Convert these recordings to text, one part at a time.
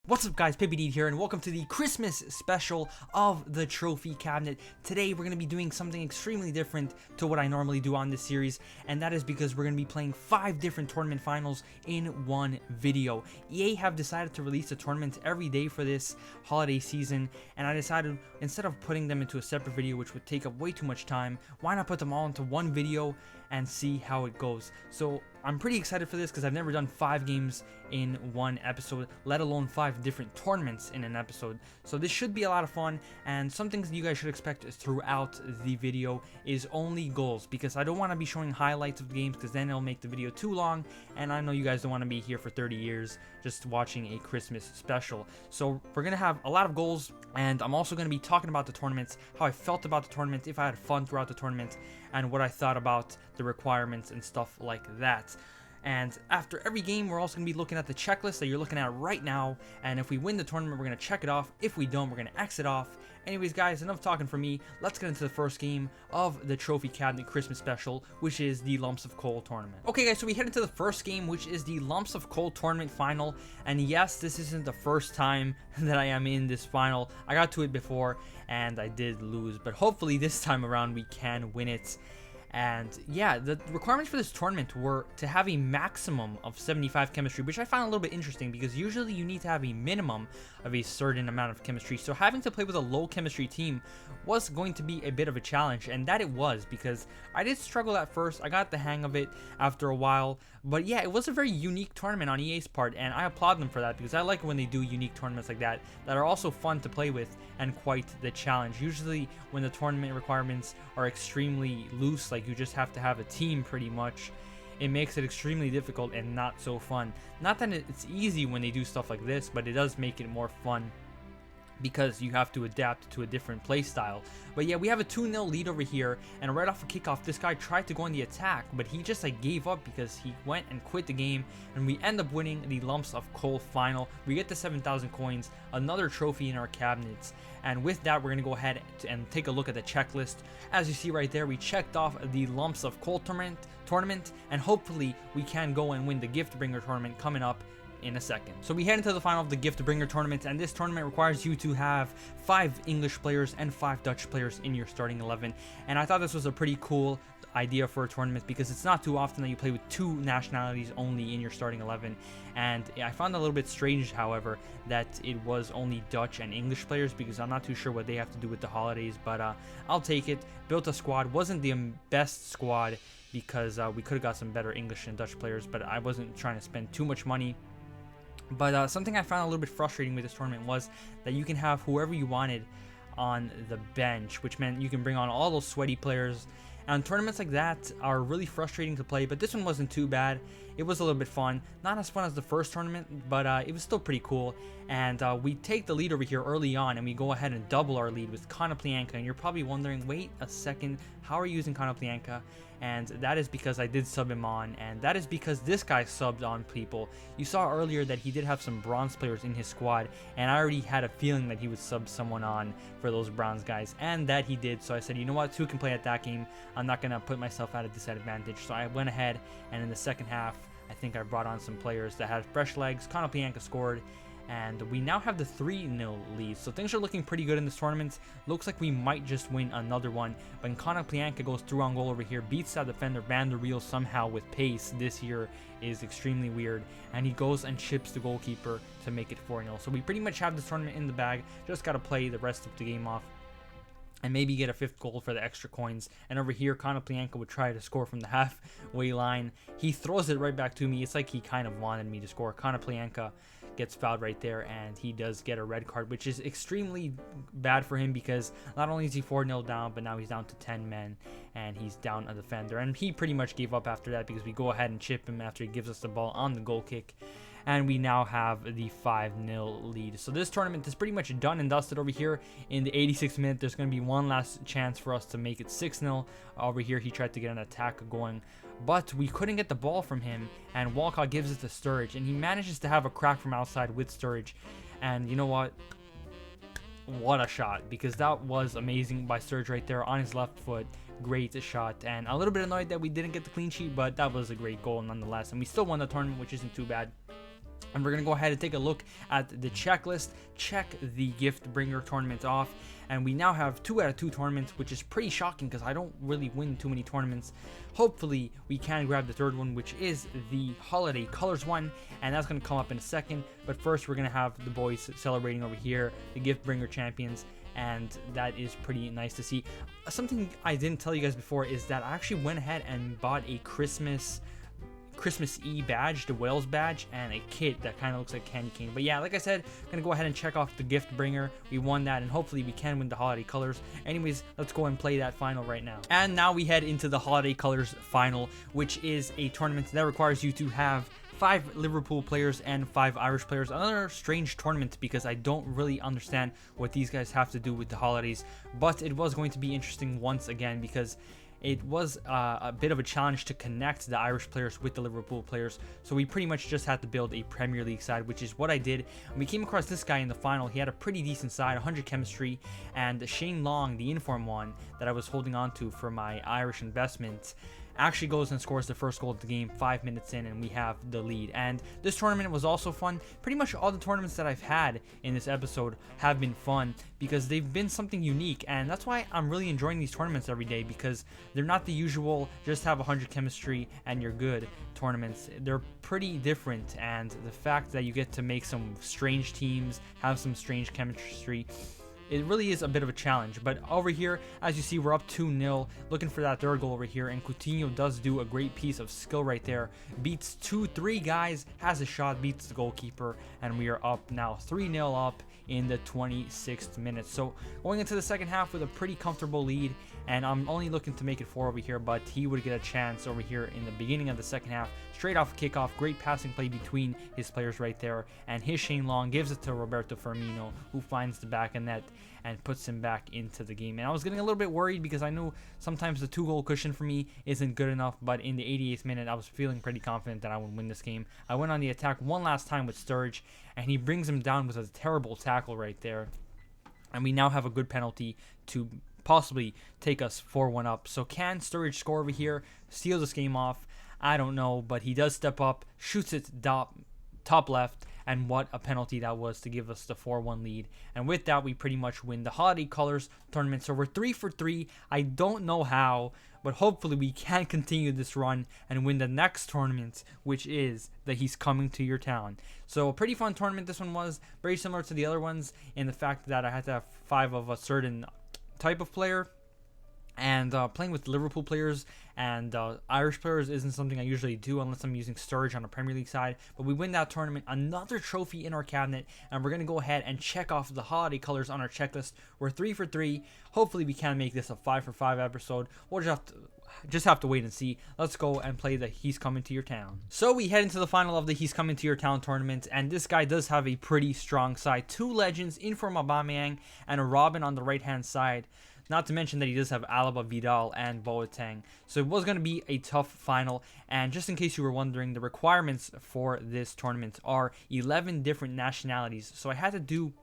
What's up guys, PipPD here, and welcome to the Christmas special of the Trophy Cabinet. Today we're going to be doing something extremely different to what I normally do on this series, and that is because we're going to be playing 5 different tournament finals in one video. EA have decided to release the tournaments every day for this holiday season, and I decided instead of putting them into a separate video which would take up way too much time, why not put them all into one video and see how it goes. So I'm pretty excited for this because I've never done 5 games in one episode, let alone 5 different tournaments in an episode. So this should be a lot of fun, and some things that you guys should expect throughout the video is only goals, because I don't want to be showing highlights of the games because then it'll make the video too long, and I know you guys don't want to be here for 30 years just watching a Christmas special. So we're going to have a lot of goals, and I'm also going to be talking about the tournaments, how I felt about the tournament, if I had fun throughout the tournament, and what I thought about the requirements and stuff like that. And after every game, we're also going to be looking at the checklist that you're looking at right now, and if we win the tournament, we're going to check it off. If we don't, we're going to X it off. Anyways guys, enough talking for me. Let's get into the first game of the Trophy Cabinet Christmas Special, which is the Lumps of Coal Tournament. Okay guys, so we head into the first game, which is the Lumps of Coal Tournament Final, and yes, this isn't the first time that I am in this final. I got to it before, and I did lose, but hopefully this time around we can win it. And yeah, the requirements for this tournament were to have a maximum of 75 chemistry, which I found a little bit interesting because usually you need to have a minimum of a certain amount of chemistry. So having to play with a low chemistry team was going to be a bit of a challenge, and that it was, because I did struggle at first. I got the hang of it after a while, but yeah, it was a very unique tournament on EA's part, and I applaud them for that because I like when they do unique tournaments like that are also fun to play with and quite the challenge. Usually when the tournament requirements are extremely loose, like you just have to have a team pretty much, it makes it extremely difficult and not so fun. Not that it's easy when they do stuff like this, but it does make it more fun because you have to adapt to a different play style. But yeah, we have a 2-0 lead over here, and right off a kickoff, this guy tried to go on the attack, but he just gave up because he went and quit the game, and we end up winning the Lumps of Coal Final. We get the 7,000 coins, another trophy in our cabinets, and with that, we're going to go ahead and take a look at the checklist. As you see right there, we checked off the Lumps of Coal tournament, and hopefully we can go and win the Gift Bringer tournament coming up in a second. So we head into the final of the Gift Bringer tournament, and this tournament requires you to have 5 English players and 5 Dutch players in your starting 11, and I thought this was a pretty cool idea for a tournament because it's not too often that you play with 2 nationalities only in your starting 11. And I found it a little bit strange, however, that it was only Dutch and English players, because I'm not too sure what they have to do with the holidays, but I'll take it. Built a squad, wasn't the best squad because we could have got some better English and Dutch players, but I wasn't trying to spend too much money. But something I found a little bit frustrating with this tournament was that you can have whoever you wanted on the bench, which meant you can bring on all those sweaty players. And tournaments like that are really frustrating to play, but this one wasn't too bad. It was a little bit fun. Not as fun as the first tournament, but it was still pretty cool. And we take the lead over here early on, and we go ahead and double our lead with Konoplyanka. And you're probably wondering, wait a second, how are you using Konoplyanka? And that is because I did sub him on, and that is because this guy subbed on people. You saw earlier that he did have some bronze players in his squad, and I already had a feeling that he would sub someone on for those bronze guys, and that he did. So I said, you know what, 2 can play at that game. I'm not going to put myself at a disadvantage. So I went ahead, and in the second half, I think I brought on some players that had fresh legs. Konoplyanka scored, and we now have the 3-0 lead. So things are looking pretty good in this tournament. Looks like we might just win another one. But Konoplyanka goes through on goal over here, beats that defender Van der Riel somehow with pace. This here is extremely weird. And he goes and chips the goalkeeper to make it 4-0. So we pretty much have this tournament in the bag. Just got to play the rest of the game off and maybe get a 5th goal for the extra coins. And over here, Konoplyanka would try to score from the halfway line. He throws it right back to me. It's like he kind of wanted me to score. Konoplyanka gets fouled right there, and he does get a red card, which is extremely bad for him because not only is he 4-0 down, but now he's down to 10 men, and he's down a defender. And he pretty much gave up after that because we go ahead and chip him after he gives us the ball on the goal kick. And we now have the 5-0 lead. So this tournament is pretty much done and dusted over here. In the 86th minute, there's going to be one last chance for us to make it 6-0. Over here, he tried to get an attack going, but we couldn't get the ball from him, and Walcott gives it to Sturridge, and he manages to have a crack from outside with Sturridge. And you know what? What a shot, because that was amazing by Sturridge right there on his left foot. Great shot, and a little bit annoyed that we didn't get the clean sheet, but that was a great goal nonetheless, and we still won the tournament, which isn't too bad. And we're going to go ahead and take a look at the checklist, check the gift bringer tournament off, and we now have 2 out of 2 tournaments, which is pretty shocking because I don't really win too many tournaments. Hopefully we can grab the 3rd one, which is the holiday colors one, and that's going to come up in a second. But first we're going to have the boys celebrating over here, the gift bringer champions, and that is pretty nice to see. Something I didn't tell you guys before is that I actually went ahead and bought a Christmas E badge, the Wales badge, and a kit that kind of looks like candy cane. But yeah, like I said, I'm gonna go ahead and check off the gift bringer. We won that, and hopefully we can win the holiday colors. Anyways, let's go and play that final right now. And now we head into the holiday colors final, which is a tournament that requires you to have 5 Liverpool players and 5 Irish players. Another strange tournament because I don't really understand what these guys have to do with the holidays, but it was going to be interesting once again because it was a bit of a challenge to connect the Irish players with the Liverpool players. So we pretty much just had to build a Premier League side, which is what I did. And we came across this guy in the final. He had a pretty decent side, 100 chemistry, and Shane Long, the inform one that I was holding on to for my Irish investment, actually goes and scores the first goal of the game 5 minutes in, and we have the lead. And this tournament was also fun. Pretty much all the tournaments that I've had in this episode have been fun because they've been something unique, and that's why I'm really enjoying these tournaments every day, because they're not the usual just have 100 chemistry and you're good tournaments. They're pretty different, and the fact that you get to make some strange teams, have some strange chemistry, it really is a bit of a challenge. But over here, as you see, we're up 2-0, looking for that 3rd goal over here, and Coutinho does do a great piece of skill right there. Beats 2-3 guys, has a shot, beats the goalkeeper, and we are up now 3-0 up in the 26th minute. So going into the second half with a pretty comfortable lead, and I'm only looking to make it 4 over here, but he would get a chance over here in the beginning of the second half. Straight off kickoff, great passing play between his players right there, and his Shane Long gives it to Roberto Firmino, who finds the back of net and puts him back into the game. And I was getting a little bit worried because I knew sometimes the 2-goal cushion for me isn't good enough, but in the 88th minute, I was feeling pretty confident that I would win this game. I went on the attack one last time with Sturridge, and he brings him down with a terrible tackle right there. And we now have a good penalty to possibly take us 4-1 up. So can Sturridge score over here, steal this game off? I don't know, but he does step up, shoots it top left, and what a penalty that was to give us the 4-1 lead. And with that, we pretty much win the holiday colors tournament. So we're 3 for 3. I don't know how, but hopefully we can continue this run and win the next tournament, which is the He's Coming to Your Town. So a pretty fun tournament this one was, very similar to the other ones in the fact that I had to have 5 of a certain type of player. And playing with Liverpool players and Irish players isn't something I usually do unless I'm using Sturridge on a Premier League side. But we win that tournament, another trophy in our cabinet, and we're going to go ahead and check off the holiday colors on our checklist. We're 3 for 3. Hopefully we can make this a 5 for 5 episode. We'll just have to wait and see. Let's go and play the He's Coming to Your Town. So we head into the final of the He's Coming to Your Town tournament, and this guy does have a pretty strong side. 2 legends in from Aubameyang and a Robin on the right-hand side. Not to mention that he does have Alaba, Vidal, and Boateng. So it was going to be a tough final. And just in case you were wondering, the requirements for this tournament are 11 different nationalities. So I had to do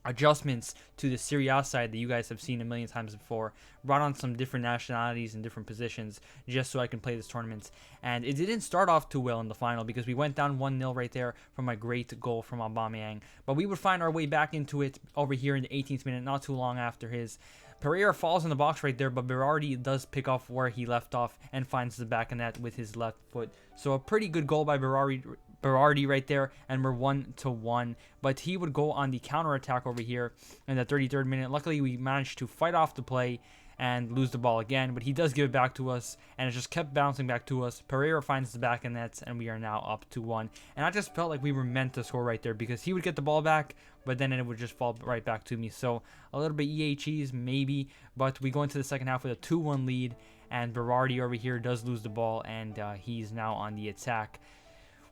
adjustments to the Serie A side that you guys have seen a million times before. Brought on some different nationalities and different positions just so I can play this tournament. And it didn't start off too well in the final because we went down 1-0 right there from a great goal from Aubameyang. But we would find our way back into it over here in the 18th minute, not too long after his. Pereira falls in the box right there, but Berardi does pick off where he left off and finds the back of net with his left foot. So a pretty good goal by Berardi right there, and we're 1-1. But he would go on the counter attack over here in the 33rd minute. Luckily, we managed to fight off the play and lose the ball again, but he does give it back to us, and it just kept bouncing back to us. Pereira finds the back of nets, and we are now up 2-1. And I just felt like we were meant to score right there because he would get the ball back, but then it would just fall right back to me. So a little bit EHEs maybe, but we go into the second half with a 2-1 lead, and Berardi over here does lose the ball, and he's now on the attack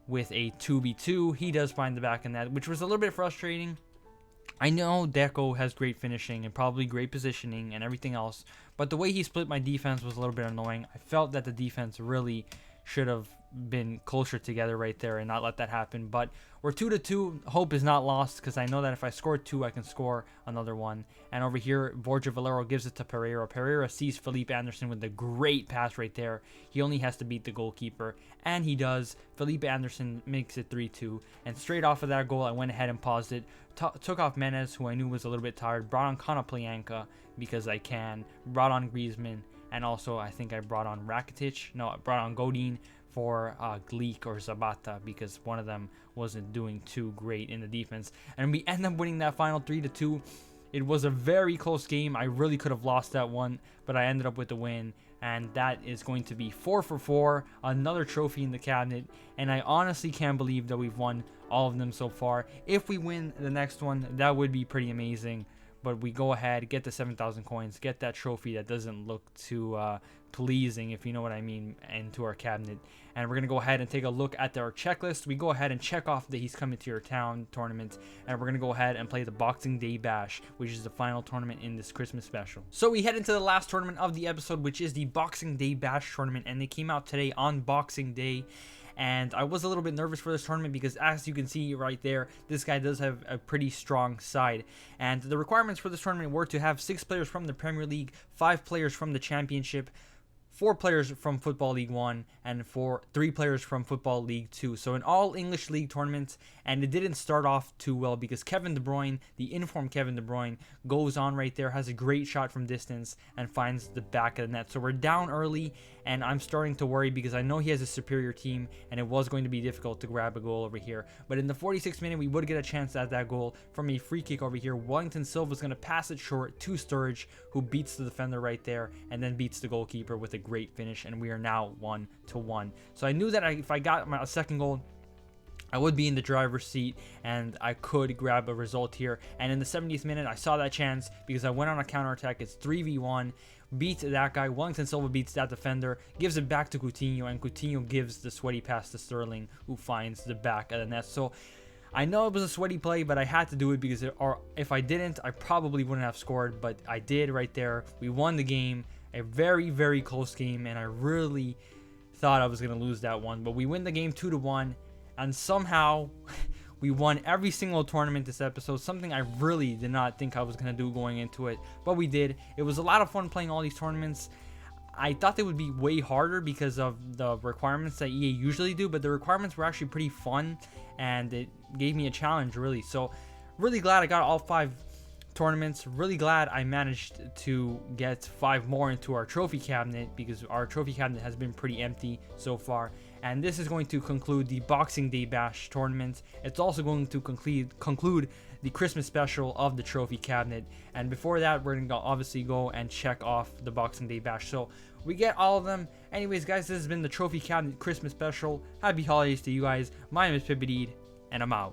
with a 2v2. He does find the back of net, which was a little bit frustrating. I know Deco has great finishing and probably great positioning and everything else, but the way he split my defense was a little bit annoying. I felt that the defense really should have been closer together right there and not let that happen. But we're 2-2. Hope is not lost, because I know that if I score 2, I can score another one. And over here, Borja Valero gives it to Pereira. Pereira sees Felipe Anderson with a great pass right there. He only has to beat the goalkeeper, and he does. Felipe Anderson makes it 3-2. And straight off of that goal, I went ahead and paused it. Took off Menez, who I knew was a little bit tired. Brought on Konoplyanka because I can. Brought on Griezmann. And also, I think I brought on Rakitic. No, I brought on Godin for Gleek or Zabata, because one of them wasn't doing too great in the defense. And we end up winning that final 3-2. It was a very close game. I really could have lost that one, but I ended up with the win. And that is going to be 4 for 4, another trophy in the cabinet. And I honestly can't believe that we've won all of them so far. If we win the next one, that would be pretty amazing. But we go ahead, get the 7,000 coins, get that trophy that doesn't look too pleasing, if you know what I mean, into our cabinet. And we're going to go ahead and take a look at our checklist. We go ahead and check off the He's Coming to Your Town tournament. And we're going to go ahead and play the Boxing Day Bash, which is the final tournament in this Christmas special. So we head into the last tournament of the episode, which is the Boxing Day Bash tournament. And they came out today on Boxing Day. And I was a little bit nervous for this tournament because, as you can see right there, this guy does have a pretty strong side. And the requirements for this tournament were to have 6 players from the Premier League, 5 players from the Championship, 4 players from Football League 1, and 3 players from Football League 2. So an all-English league tournament, and it didn't start off too well because Kevin De Bruyne, the informed Kevin De Bruyne, goes on right there, has a great shot from distance, and finds the back of the net. So we're down early, and I'm starting to worry because I know he has a superior team, and it was going to be difficult to grab a goal over here. But in the 46th minute, we would get a chance at that goal from a free kick over here. Wellington Silva is going to pass it short to Sturridge, who beats the defender right there, and then beats the goalkeeper with a great finish, and we are now 1-1. So I knew that if I got my second goal, I would be in the driver's seat and I could grab a result here. And in the 70th minute, I saw that chance because I went on a counterattack. It's 3v1. Beats that guy. Wellington Silva beats that defender, gives it back to Coutinho, and Coutinho gives the sweaty pass to Sterling, who finds the back of the net. So I know it was a sweaty play, but I had to do it because if I didn't, I probably wouldn't have scored. But I did right there. We won the game. A very, very close game, and I really thought I was going to lose that one. But we win the game 2-1, and somehow we won every single tournament this episode, something I really did not think I was going to do going into it, but we did. It was a lot of fun playing all these tournaments. I thought they would be way harder because of the requirements that EA usually do, but the requirements were actually pretty fun, and it gave me a challenge, really. So really glad I got all 5 tournaments. Really glad I managed to get 5 more into our trophy cabinet, because our trophy cabinet has been pretty empty so far. And this is going to conclude the Boxing Day Bash tournament. It's also going to conclude the Christmas special of the trophy cabinet. And before that, we're going to obviously go and check off the Boxing Day Bash. So we get all of them. Anyways, guys, this has been the trophy cabinet Christmas special. Happy holidays to you guys. My name is Pipideed, and I'm out.